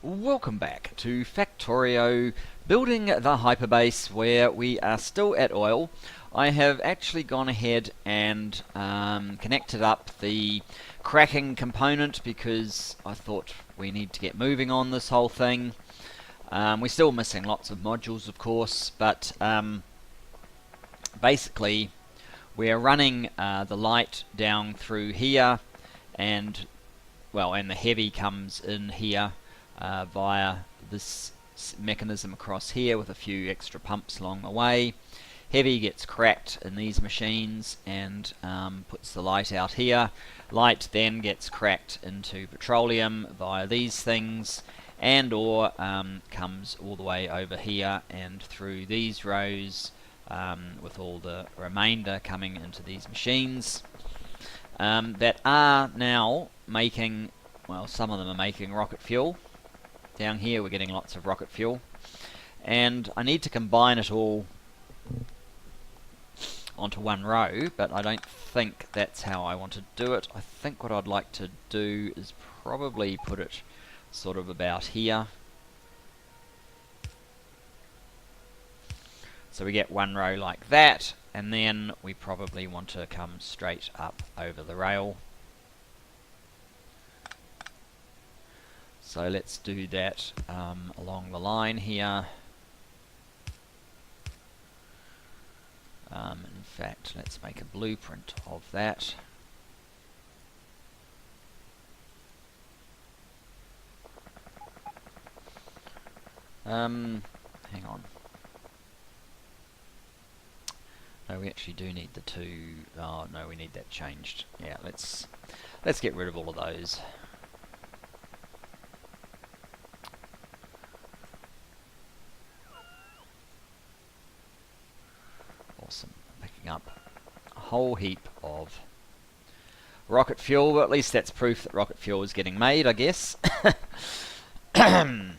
Welcome back to Factorio, building the Hyperbase, where we are still at oil. I have actually gone ahead and connected up the cracking component because I thought we need to get moving on this whole thing. We're still missing lots of modules, of course, but basically we're running the light down through here, and the heavy comes in here via this mechanism across here with a few extra pumps along the way. Heavy gets cracked in these machines and puts the light out here. Light then gets cracked into petroleum via these things, and or comes all the way over here and through these rows, with all the remainder coming into these machines that are now making, well, some of them are making rocket fuel. Down here we're getting lots of rocket fuel, and I need to combine it all onto one row, but I don't think that's how I want to do it. I think what I'd like to do is probably put it sort of about here. So we get one row like that, and then we probably want to come straight up over the rail. So let's do that along the line here. In fact, let's make a blueprint of that. Hang on. No, we actually do need the two. Oh no, we need that changed. Yeah, let's get rid of all of those. Awesome. Picking up a whole heap of rocket fuel, but at least that's proof that rocket fuel is getting made, I guess. And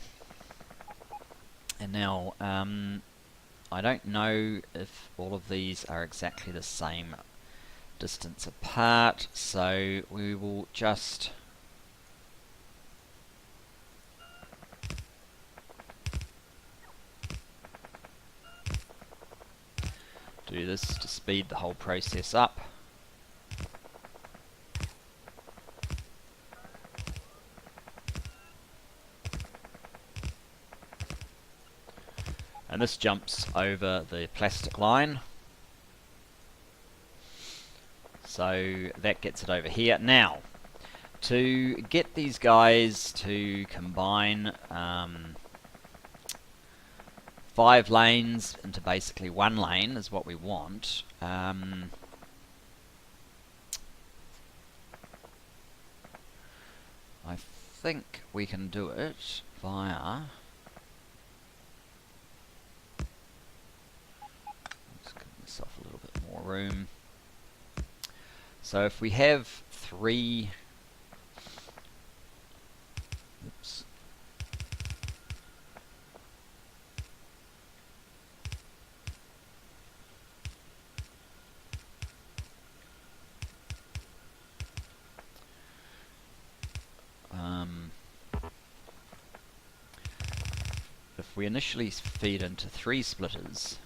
now, I don't know if all of these are exactly the same distance apart, so we will just do this to speed the whole process up. And this jumps over the plastic line, so that gets it over here. Now, to get these guys to combine 5 lanes into basically one lane is what we want. I think we can do it via... Let's give myself a little bit more room. So if we have 3... Oops. If we initially feed into 3 splitters,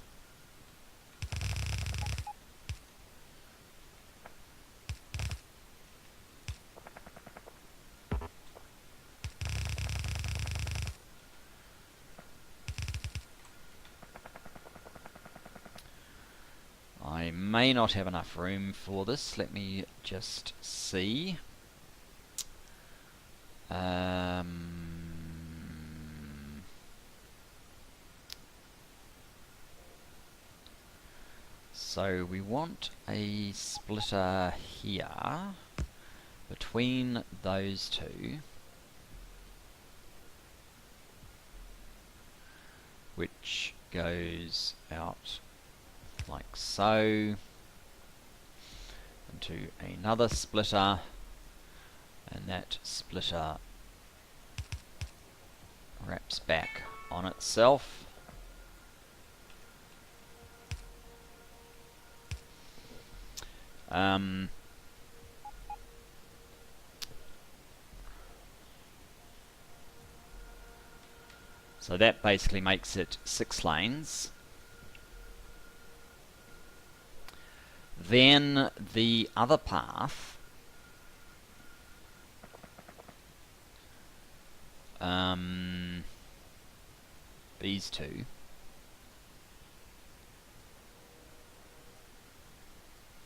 I may not have enough room for this. Let me just see. So we want a splitter here between those two, which goes out like so into another splitter, and that splitter wraps back on itself. So that basically makes it 6 lanes. Then the other path, these two,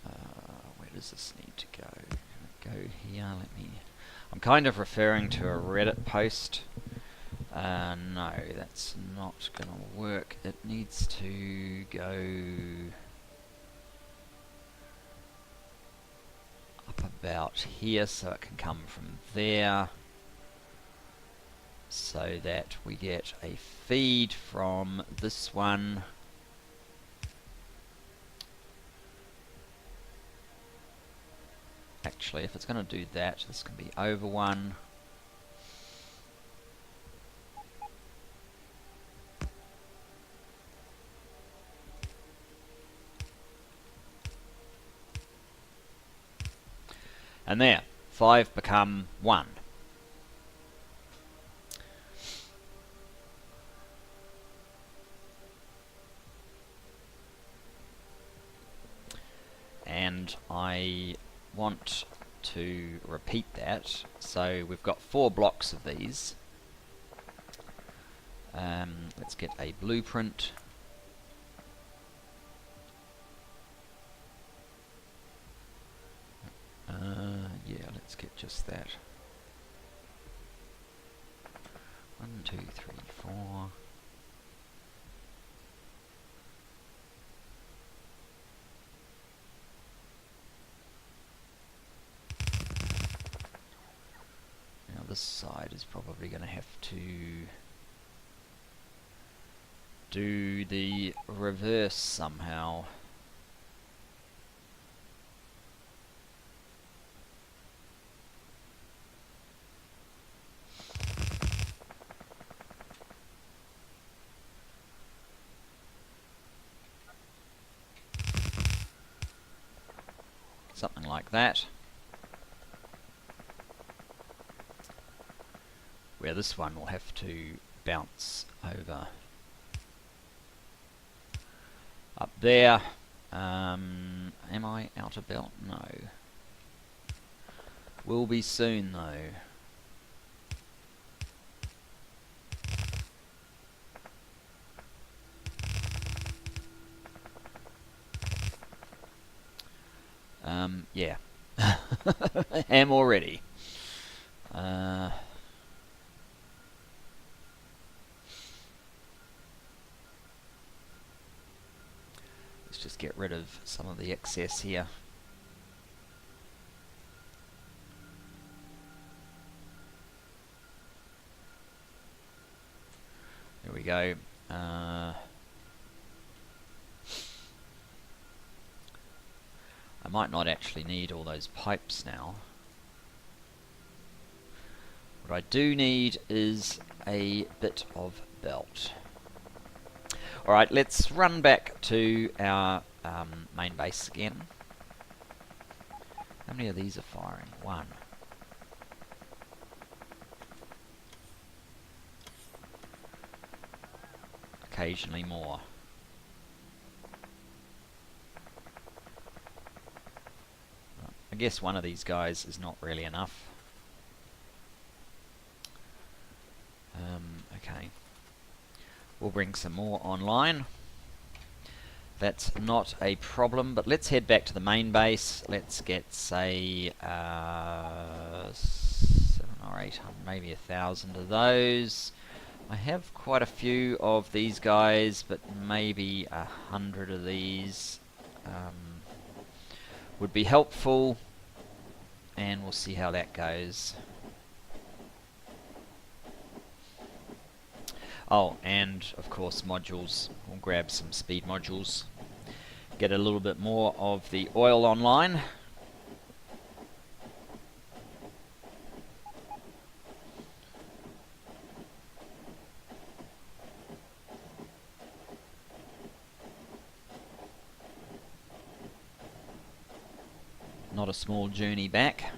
where does this need to go? Can it go here? I'm kind of referring to a Reddit post. No, that's not going to work. It needs to go up about here so it can come from there, so that we get a feed from this one. Actually, if it's going to do that, this can be over one. And there, 5 become 1. And I want to repeat that. So we've got 4 blocks of these. Let's get a blueprint. Yeah, let's get just that. 1, 2, 3, 4. Now this side is probably going to have to do the reverse somehow. Something like that. Where this one will have to bounce over up there. Am I out of belt? No. Will be soon though. Yeah. Am already. Let's just get rid of some of the excess here. There we go. I might not actually need all those pipes now. What I do need is a bit of belt. Alright, let's run back to our main base again. How many of these are firing? 1. Occasionally more. I guess one of these guys is not really enough. Okay. We'll bring some more online. That's not a problem, but let's head back to the main base. Let's get, say, 700 or 800, maybe 1,000 of those. I have quite a few of these guys, but maybe 100 of these would be helpful, and we'll see how that goes. Oh, and of course modules. We'll grab some speed modules. Get a little bit more of the oil online. Not a small journey back.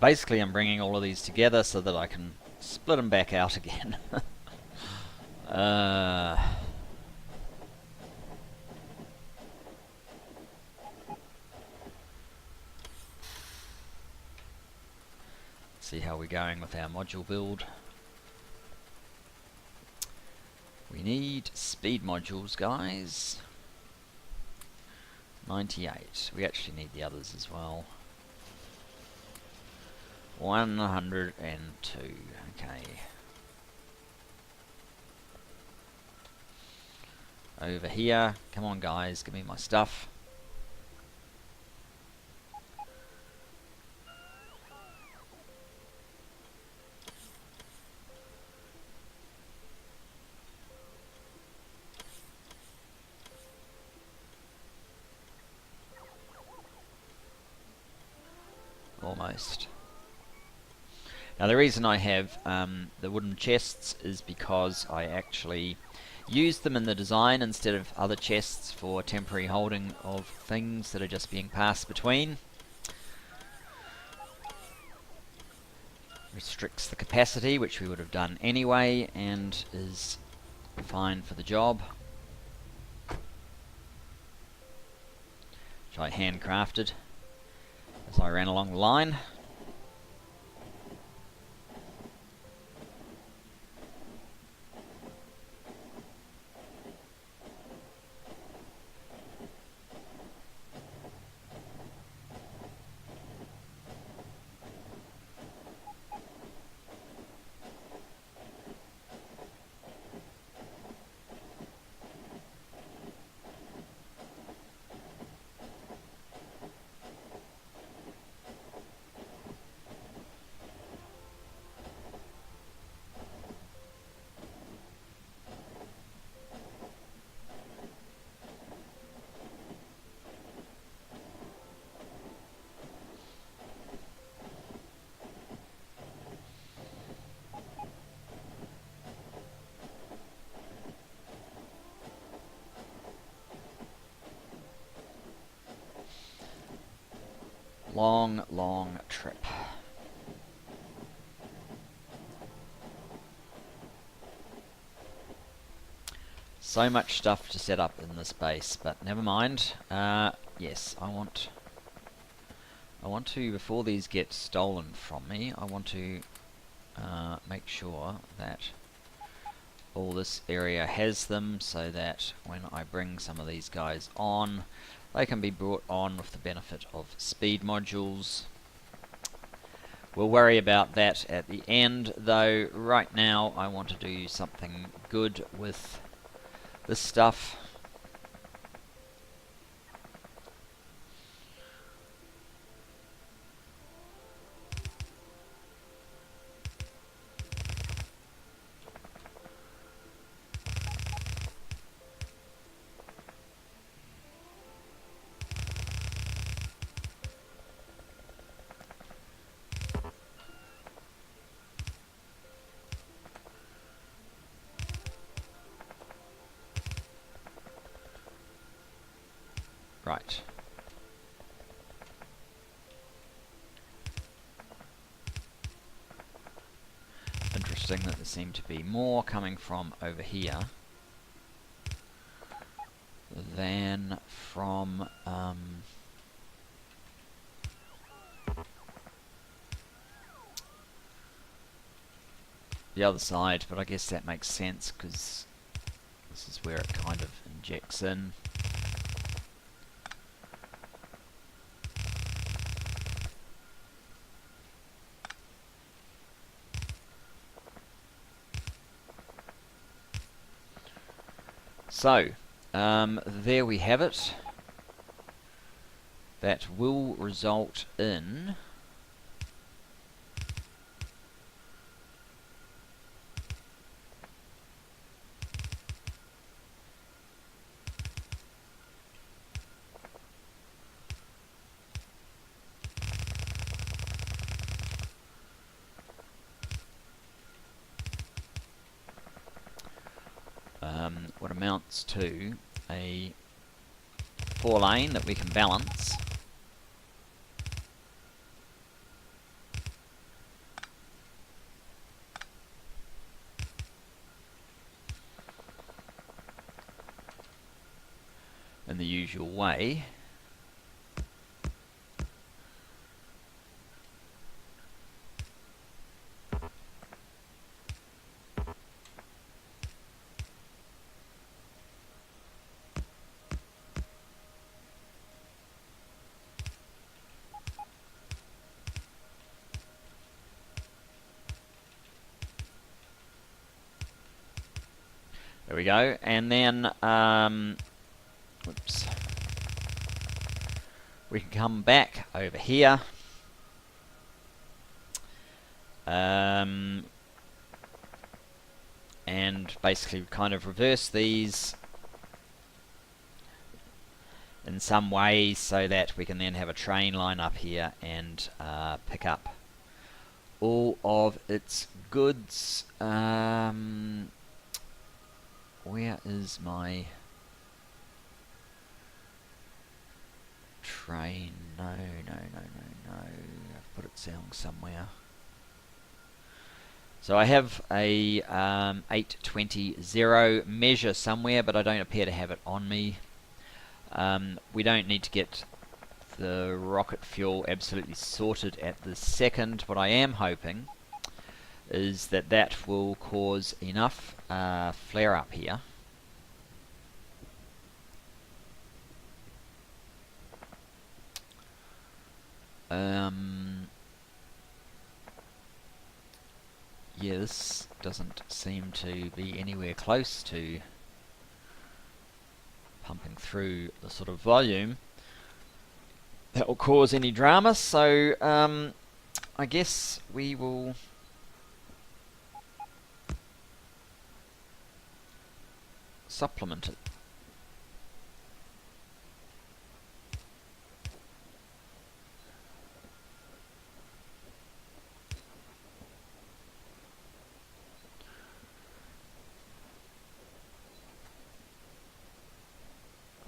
basically I'm bringing all of these together so that I can split them back out again. See how we're going with our module build. We need speed modules, guys. 98. We actually need the others as well. 102. Okay. Over here. Come on, guys. Give me my stuff. Almost. Now the reason I have the wooden chests is because I actually used them in the design instead of other chests for temporary holding of things that are just being passed between. Restricts the capacity, which we would have done anyway, and is fine for the job. Which I handcrafted as I ran along the line. Long trip. So much stuff to set up in this base, but never mind. Yes, I want to, before these get stolen from me, I want to make sure that all this area has them, so that when I bring some of these guys on, they can be brought on with the benefit of speed modules. We'll worry about that at the end, though right now I want to do something good with this stuff. Right. Interesting that there seem to be more coming from over here than from the other side, but I guess that makes sense because this is where it kind of injects in. So, there we have it. That will result in what amounts to a 4-lane that we can balance. usual way. There we go, and then whoops, we can come back over here, and basically kind of reverse these in some ways so that we can then have a train line up here and pick up all of its goods. Where is my train? No. I've put it down somewhere. So I have a 820 measure somewhere, but I don't appear to have it on me. We don't need to get the rocket fuel absolutely sorted at this second. What I am hoping is that that will cause enough flare up here yeah, this doesn't seem to be anywhere close to pumping through the sort of volume that will cause any drama, so I guess we will supplement it.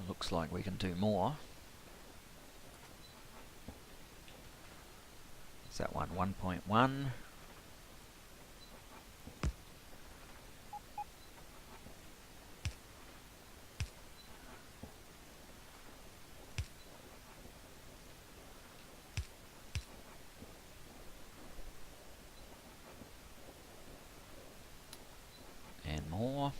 Looks like we can do more. Is that one 1.1? And more.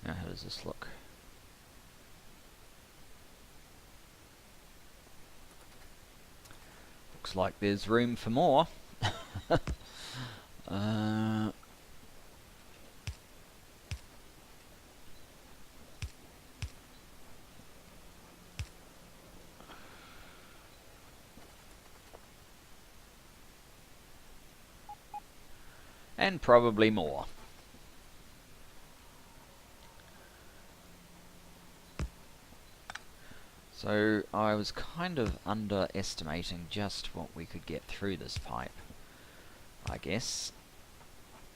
Now how does this look? Looks like there's room for more. And probably more. So I was kind of underestimating just what we could get through this pipe, I guess.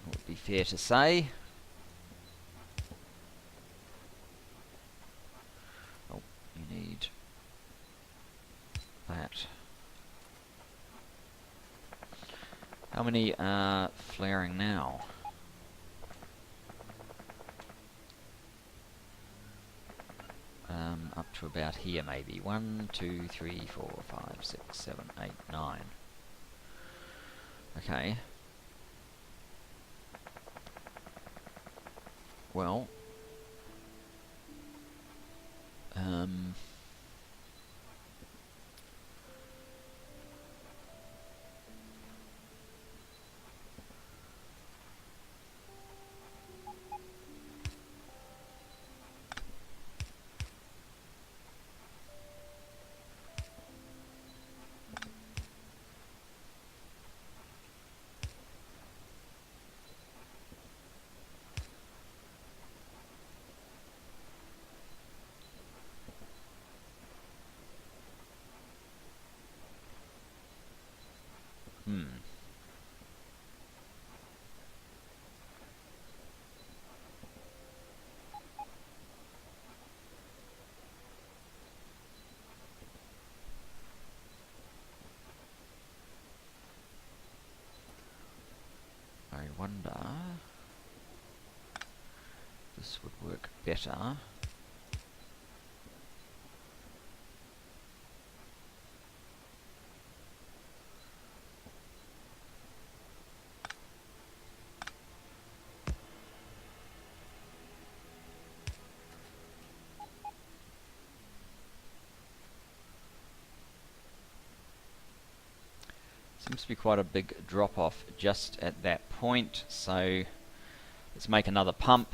It would be fair to say. Oh, you need that. How many are flaring now? Up to about here maybe. 1, 2, 3, 4, 5, 6, 7, 8, 9. Okay. Well. wonder this would work better. Seems to be quite a big drop off just at that point, so let's make another pump.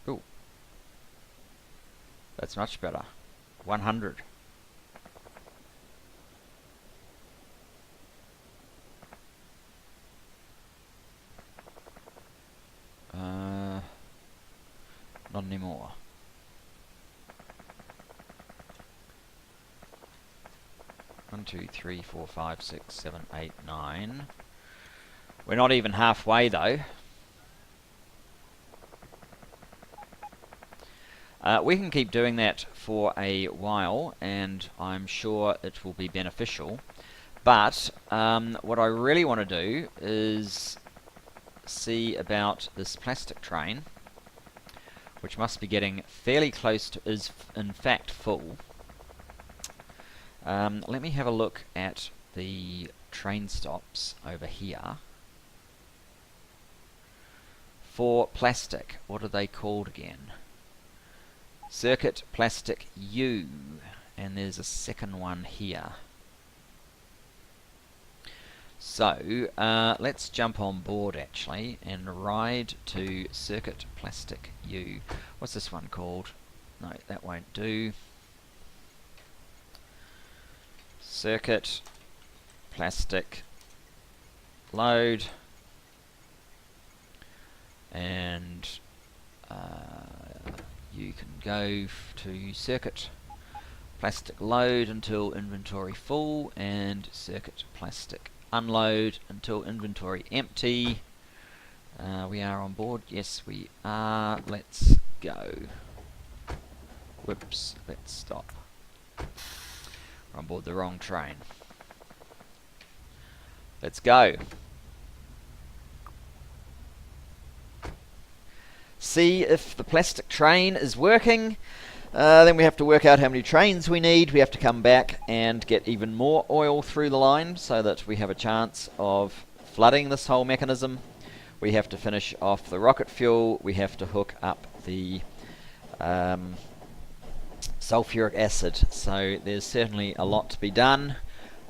Ooh. That's much better. 100. Not anymore. One, two, three, four, five, six, seven, 8, 9. We're not even halfway though. We can keep doing that for a while, and I'm sure it will be beneficial. But what I really want to do is see about this plastic train, which must be getting fairly close to, is in fact full. Let me have a look at the train stops over here. For plastic, what are they called again? Circuit Plastic U, and there's a second one here. So let's jump on board actually and ride to Circuit Plastic U. What's this one called? No, that won't do. Circuit Plastic Load, and you can go to Circuit Plastic Load until inventory full, and Circuit Plastic Unload until inventory empty. We are on board. Yes, we are. Let's go. Whoops, let's stop. We're on board the wrong train. Let's go. See if the plastic train is working. Then we have to work out how many trains we need. We have to come back and get even more oil through the line so that we have a chance of flooding this whole mechanism. We have to finish off the rocket fuel. We have to hook up the sulfuric acid. So there's certainly a lot to be done.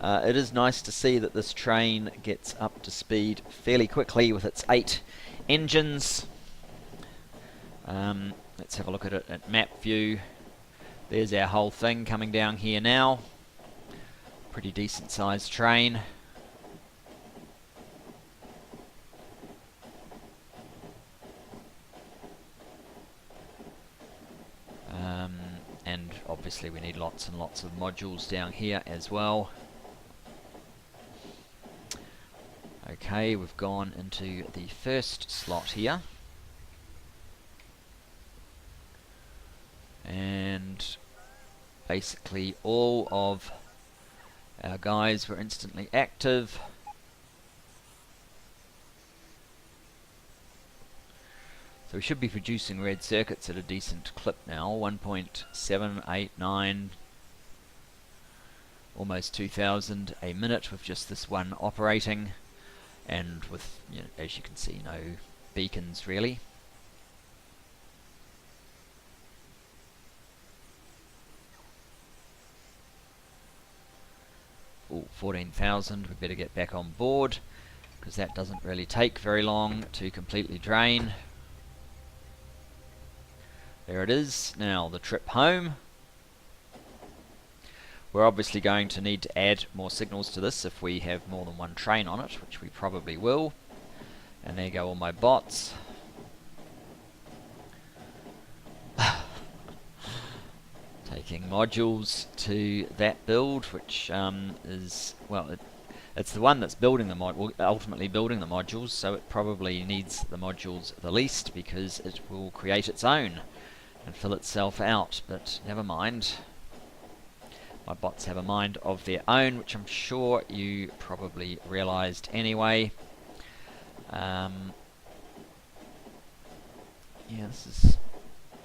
It is nice to see that this train gets up to speed fairly quickly with its 8 engines. Let's have a look at it at map view. There's our whole thing coming down here now. Pretty decent sized train. And obviously we need lots and lots of modules down here as well. Okay, we've gone into the first slot here. And basically all of our guys were instantly active. So we should be producing red circuits at a decent clip now. 1.789, almost 2,000 a minute with just this one operating, and with, you know, as you can see, no beacons really. Ooh, 14,000. We better get back on board because that doesn't really take very long to completely drain. There it is. Now the trip home. We're obviously going to need to add more signals to this if we have more than one train on it, which we probably will. And there go all my bots. Taking modules to that build, which is, well, it's the one that's building the ultimately building the modules, so it probably needs the modules the least because it will create its own and fill itself out, but never mind. My bots have a mind of their own, which I'm sure you probably realised anyway. Yeah, this is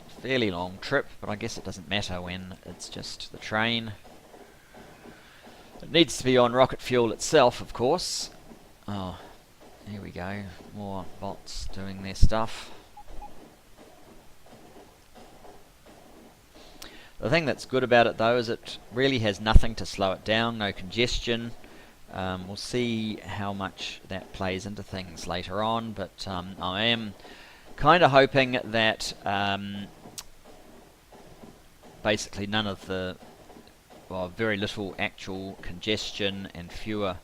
a fairly long trip, but I guess it doesn't matter when it's just the train. It needs to be on rocket fuel itself, of course. Oh, here we go. More bots doing their stuff. The thing that's good about it though is it really has nothing to slow it down, no congestion. We'll see how much that plays into things later on, but I am kind of hoping that basically none of the, well, very little actual congestion and fewer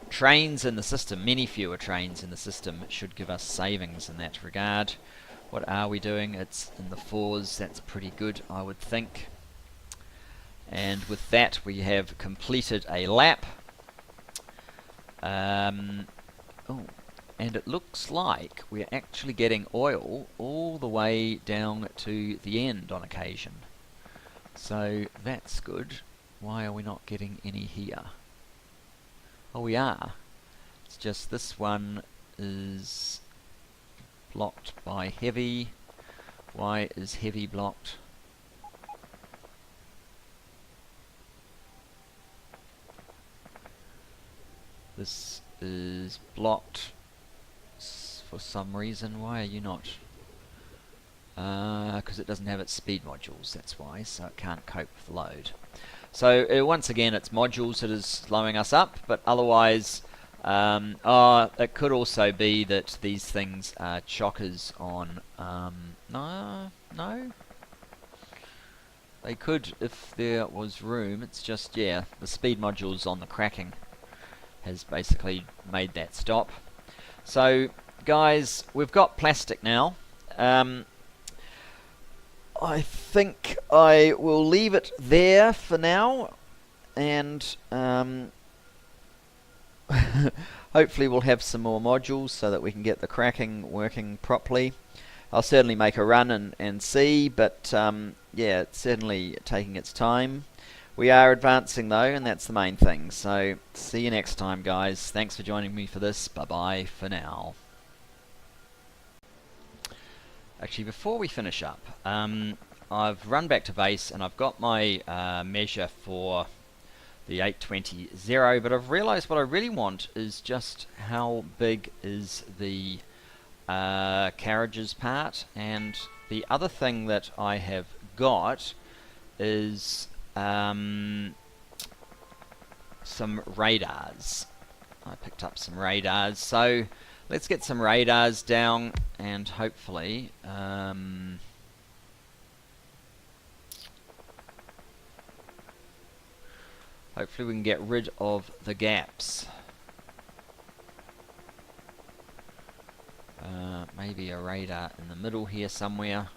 trains in the system, many fewer trains in the system, should give us savings in that regard. What are we doing? It's in the 4s, that's pretty good, I would think. And with that we have completed a lap. Oh, and it looks like we're actually getting oil all the way down to the end on occasion. So that's good. Why are we not getting any here? Oh, we are. It's just this one is blocked by heavy. Why is heavy blocked? This is blocked for some reason. Why are you not? Because it doesn't have its speed modules, that's why, so it can't cope with the load. So once again it's modules that is slowing us up, but otherwise it could also be that these things are chockers on no, they could if there was room. It's just, yeah, the speed modules on the cracking has basically made that stop. So guys, we've got plastic now. I think I will leave it there for now, and hopefully we'll have some more modules so that we can get the cracking working properly. I'll certainly make a run and see, but yeah, it's certainly taking its time. We are advancing though, and that's the main thing. So see you next time, guys. Thanks for joining me for this. Bye bye for now. Actually, before we finish up, I've run back to base and I've got my measure for the 820.0, but I've realized what I really want is just how big is the carriages part, and the other thing that I have got is some radars. I picked up some radars, so let's get some radars down and hopefully hopefully we can get rid of the gaps. Maybe a radar in the middle here somewhere.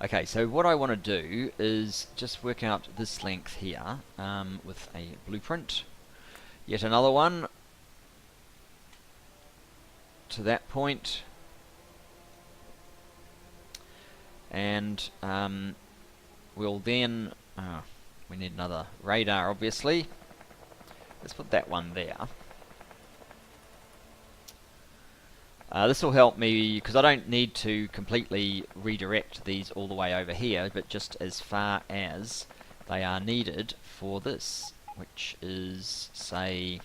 Okay, so what I want to do is just work out this length here with a blueprint. Yet another one to that point. And we'll then, we need another radar obviously. Let's put that one there. This will help me because I don't need to completely redirect these all the way over here, but just as far as they are needed for this, which is, say,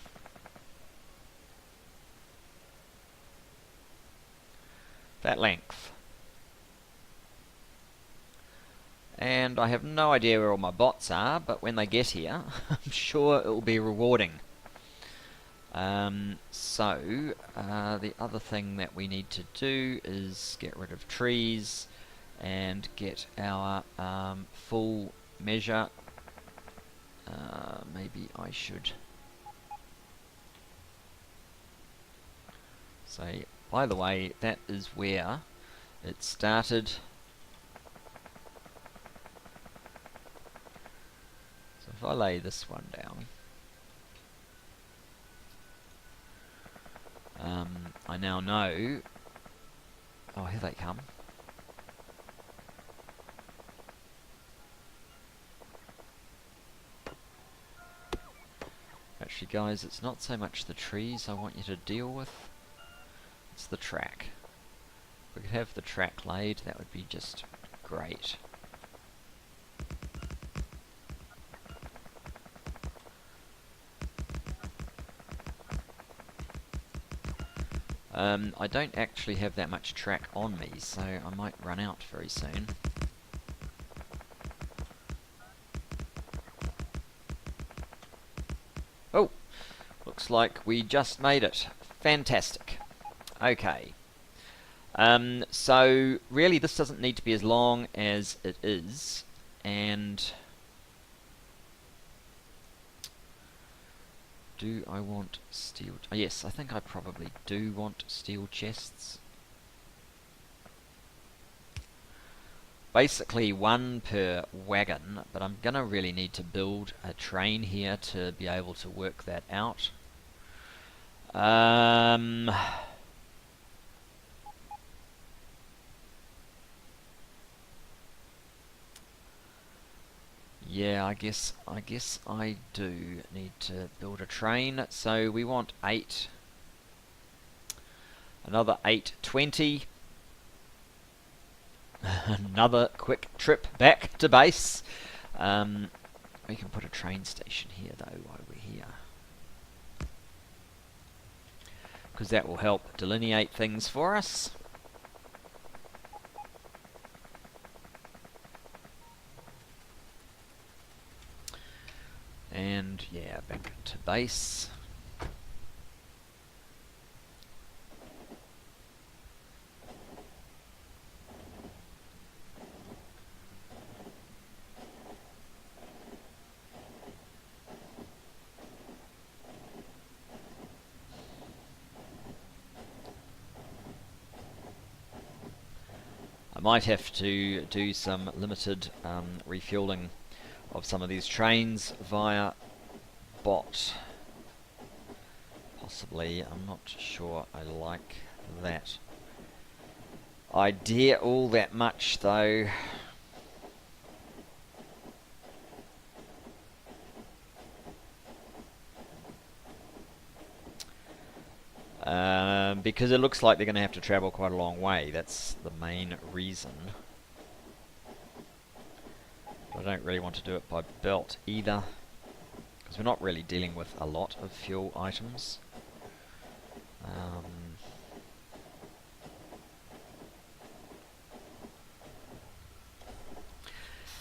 that length. And I have no idea where all my bots are, but when they get here, I'm sure it will be rewarding. The other thing that we need to do is get rid of trees and get our full measure. Maybe I should So, by the way, that is where it started. So if I lay this one down, I now know. Oh, here they come. Actually, guys, it's not so much the trees I want you to deal with, it's the track. If we could have the track laid, that would be just great. I don't actually have that much track on me, so I might run out very soon. Oh! Looks like we just made it. Fantastic. Okay. So, really this doesn't need to be as long as it is, and do I want steel? Oh, yes, I think I probably do want steel chests. Basically one per wagon, but I'm gonna really need to build a train here to be able to work that out. Yeah, I guess I do need to build a train. So we want 8. Another 820. Another quick trip back to base. We can put a train station here though while we're here, because that will help delineate things for us. And yeah, back to base. I might have to do some limited refueling of some of these trains via bot. Possibly, I'm not sure I like that idea all that much though. Because it looks like they're going to have to travel quite a long way. That's the main reason. But I don't really want to do it by belt either, because we're not really dealing with a lot of fuel items.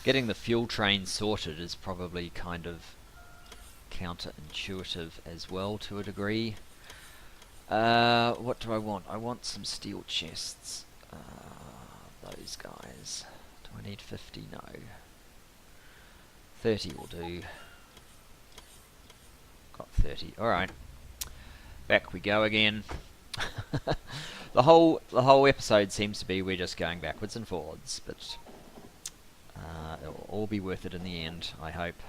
Getting the fuel train sorted is probably kind of counterintuitive as well to a degree. What do I want? I want some steel chests. Those guys. Do I need 50? No. 30 will do. Got 30. Alright. Back we go again. The whole episode seems to be we're just going backwards and forwards, but it will all be worth it in the end, I hope.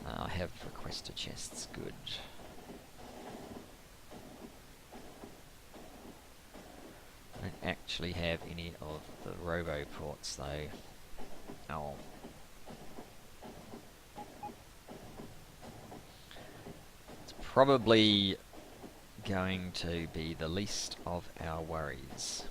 I have requested chests. Good. I don't actually have any of the robo ports though. Oh. It's probably going to be the least of our worries.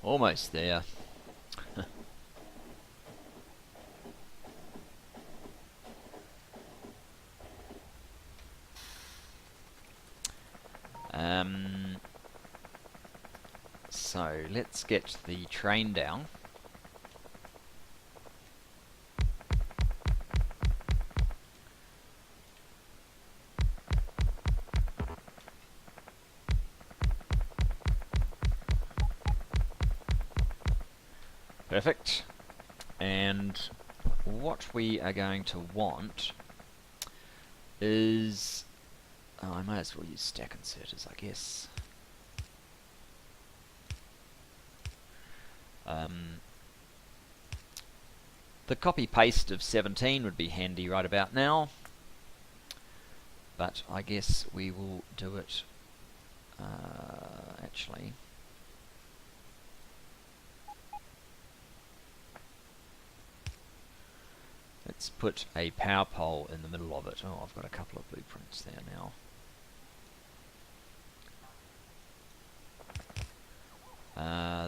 Almost there. So let's get the train down. Perfect. And what we are going to want is... oh, I might as well use stack inserters, I guess. The copy-paste of 17 would be handy right about now, but I guess we will do it actually. Let's put a power pole in the middle of it. Oh, I've got a couple of blueprints there now.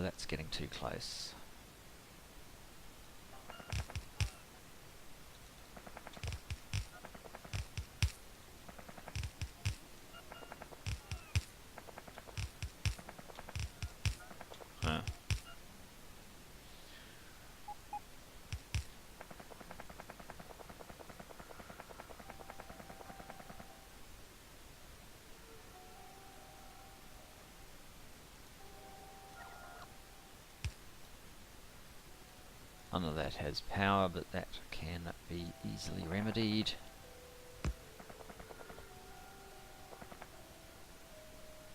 That's getting too close. Huh. None of that has power, but that can be easily remedied.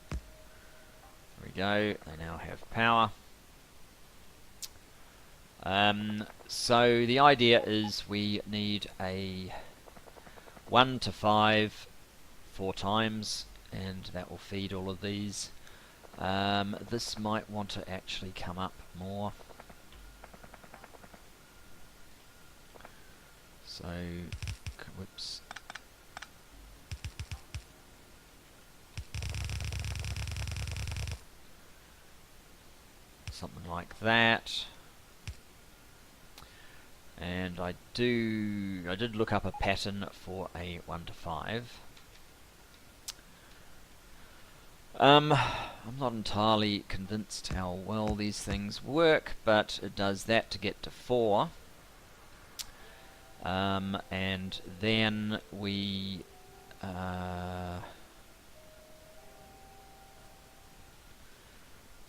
There we go, they now have power. So the idea is we need a 1 to 5 4 times, and that will feed all of these. This might want to actually come up more. So, whoops. Something like that. And I did look up a pattern for a 1 to 5. I'm not entirely convinced how well these things work, but it does that to get to 4. And then we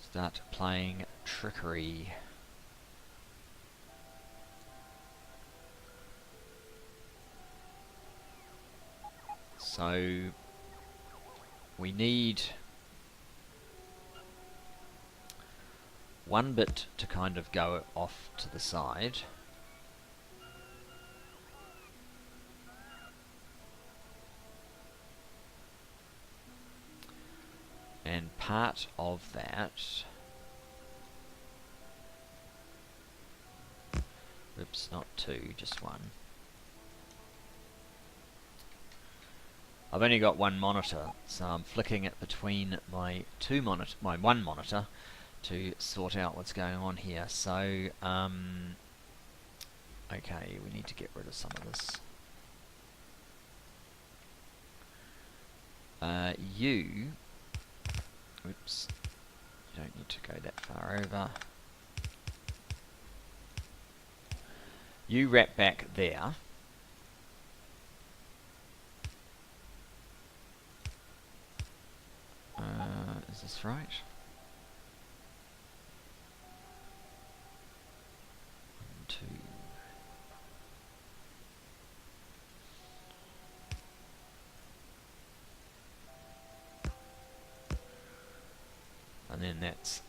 start playing trickery. So we need 1 bit to kind of go off to the side. And part of that... oops, not 2, just 1. I've only got 1 monitor, so I'm flicking it between my my 1 monitor to sort out what's going on here. So, okay, we need to get rid of some of this. Oops, you don't need to go that far over. You wrap back there. Is this right? 1, 2. And then that's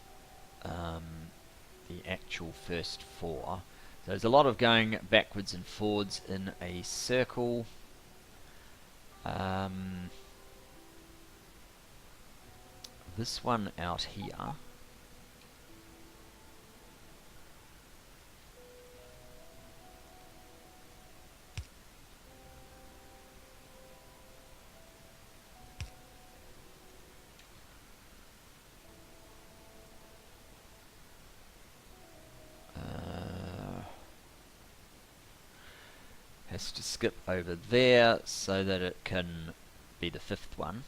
the actual first 4. So there's a lot of going backwards and forwards in a circle. This one out here. Has to skip over there so that it can be the 5th one.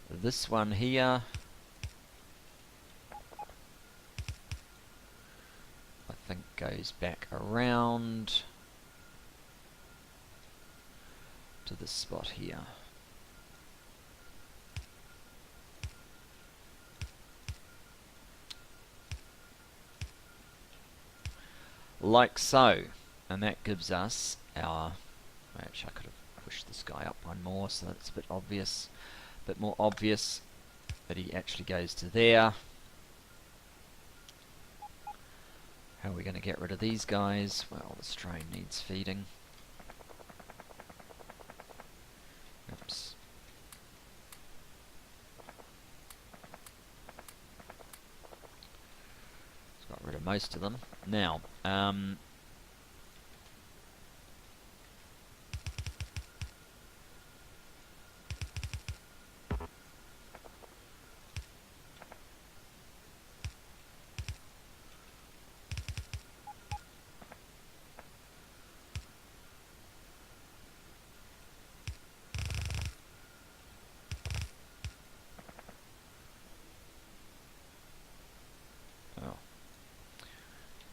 This one here goes back around to this spot here. Like so. And that gives us our... Actually, I could have pushed this guy up one more so that's a bit obvious. A bit more obvious that he actually goes to there. How are we going to get rid of these guys? Well, this train needs feeding. Oops. Got rid of most of them. Now,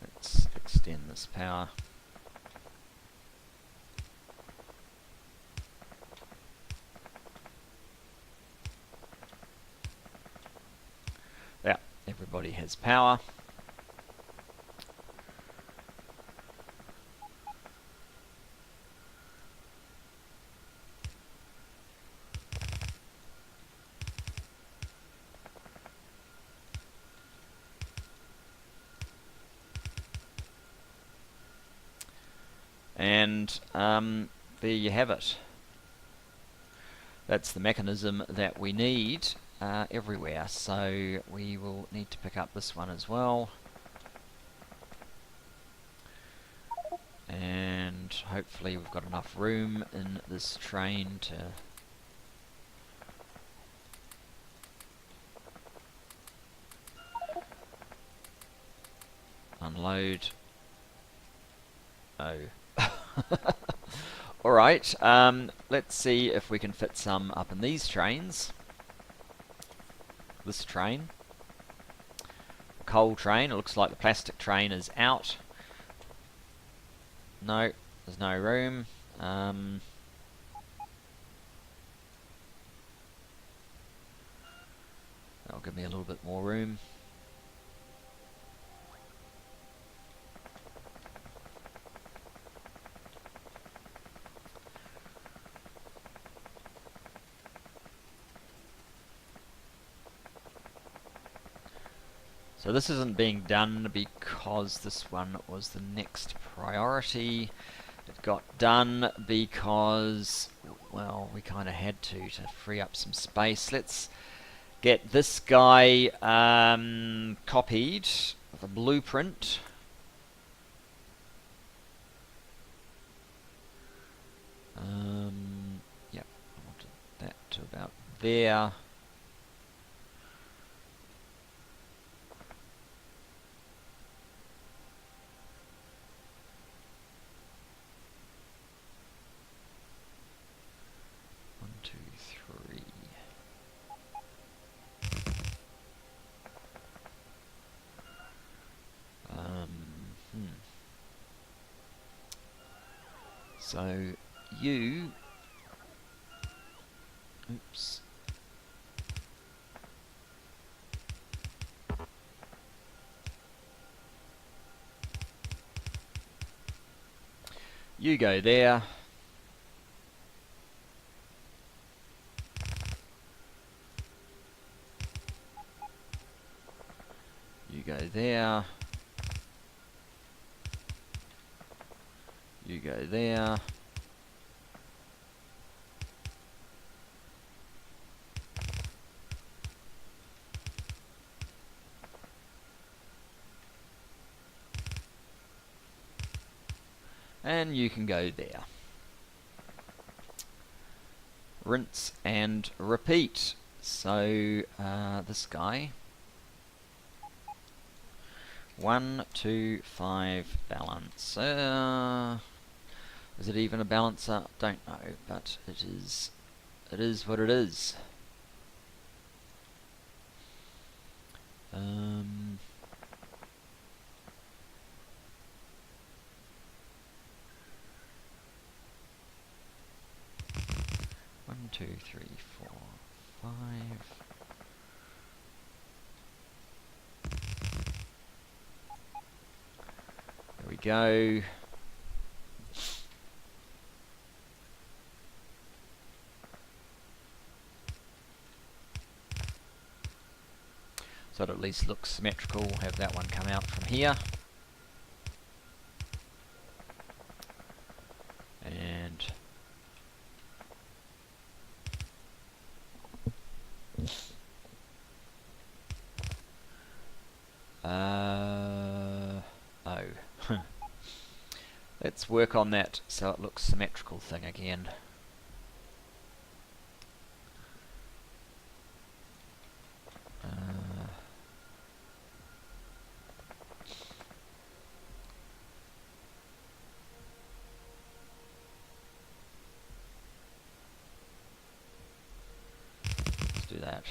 let's extend this power. Yeah, everybody has power. And there you have it. That's the mechanism that we need everywhere. So we will need to pick up this one as well. And hopefully we've got enough room in this train to unload. Oh. Alright, let's see if we can fit some up in these trains. This train. Coal train. It looks like the plastic train is out. No, there's no room. That'll give me a little bit more room. So this isn't being done because this one was the next priority. It got done because, well, we kind of had to free up some space. Let's get this guy copied with a blueprint. Yep, I wanted that to about there. So you, oops, you go there. You go there. You go there. And you can go there. Rinse and repeat. So this guy, 1, 2, 5 balance. Is it even a balancer? Don't know, but it is what it is. 2, 3, 4, 5. There we go. So it at least looks symmetrical. Have that one come out from here. And oh. Let's work on that so it looks symmetrical thing again. Let's do that.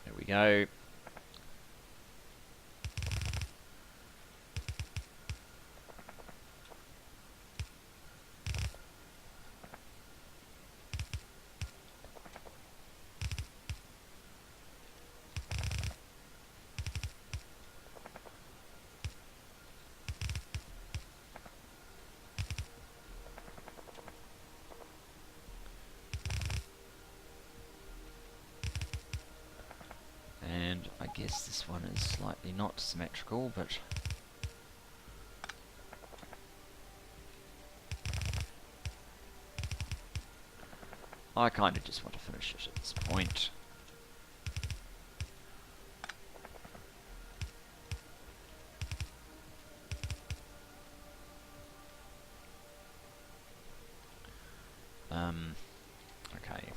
There we go. And I guess this one is slightly not symmetrical, but I kind of just want to finish it at this point. Okay.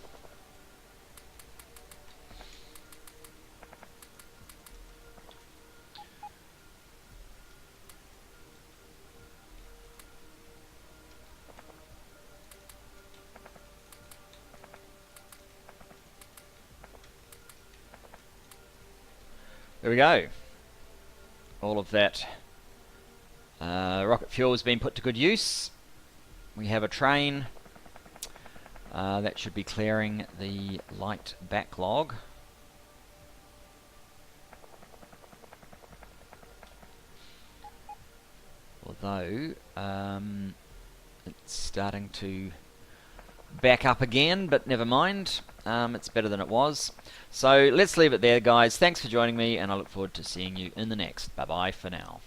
There we go. All of that rocket fuel has been put to good use. We have a train that should be clearing the light backlog. Although it's starting to back up again, but never mind. It's better than it was. So let's leave it there, guys. Thanks for joining me, and I look forward to seeing you in the next. Bye-bye for now.